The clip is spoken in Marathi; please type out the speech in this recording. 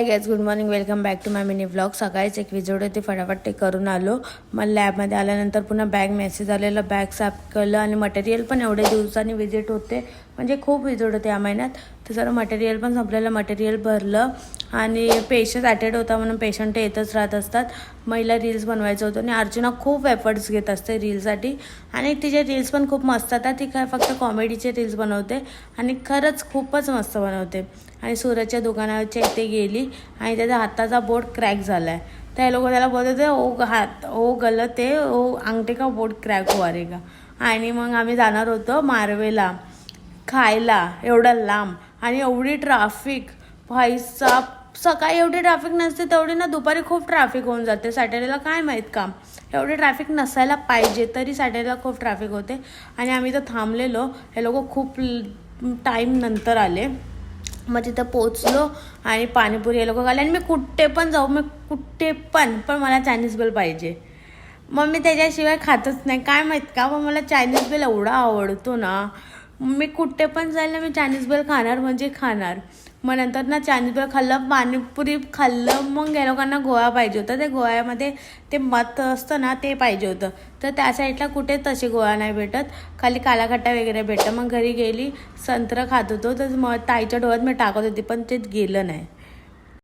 High guys, good morning. Welcome back to my mini vlog. सकाळीच एक विजिट होती, फटाफट ते करून आलो. मग लॅबमध्ये आल्यानंतर पुन्हा बॅग मेसेज आलेला, बॅग साफ केलं आणि मटेरियल पण एवढे दिवसांनी विजिट होते, म्हणजे खूप विजिट होते या महिन्यात. तर सर्व मटेरियल पण संपलेलं, मटेरियल भरलं आणि पेशंट अटेंड होता म्हणून पेशंट येतच राहत असतात. महिला रील्स बनवायचं होतं आणि अर्चना खूप एफर्ट्स घेत असते रील्ससाठी आणि तिचे रील्स पण खूप मस्त असतात. ती काय फक्त कॉमेडीचे रील्स बनवते आणि खरंच खूपच मस्त बनवते. आणि सूरजच्या दुकानाच्या इथे गेली आणि त्याचा हाताचा बोट क्रॅक झाला आहे. त्या लोक त्याला बोलत होते ओ गलत आहे, ओ अंगठे का बोट क्रॅक हुआ रेगा. आणि मग आम्ही जाणार होतो मारवेला खायला, एवढा लांब आणि एवढी ट्रॅफिक. भाईसाब, सकाळी एवढी ट्रॅफिक नसते तेवढी ना दुपारी खूप ट्रॅफिक होऊन जाते. सॅटर्डेला काय माहीत का एवढी ट्रॅफिक नसायला पाहिजे, तरी सॅटर्डेला खूप ट्रॅफिक होते. आणि आम्ही तर थांबलेलो, हे लोक खूप टाईम नंतर आले. मग तिथं पोचलो आणि पाणीपुरी हे लोक खाल्ले. आणि मी कुठे पण जाऊ, मी कुठे पण मला चायनीज बेल पाहिजे. मग मी त्याच्याशिवाय खातच नाही, काय माहीत का, पण मला चायनीज बेल एवढा आवडतो ना. मी कुठे पण जाईल ना, मी चायनीज बेल खाणार म्हणजे खाणार. मग नंतर ना चायनीज बेल खाल्लं, पाणीपुरी खाल्लं. मग या लोकांना गोवा पाहिजे होतं, ते गोव्यामध्ये ते मत असतं ना ते पाहिजे होतं. तर त्या साईडला कुठे तसे गोवा नाही भेटत, खाली कालाखट्टा वगैरे भेटतं. मग घरी गेली, संत्रं खात होतो, तर मग ताईच्या डोळ्यात मी टाकत होती पण ते गेलं नाही.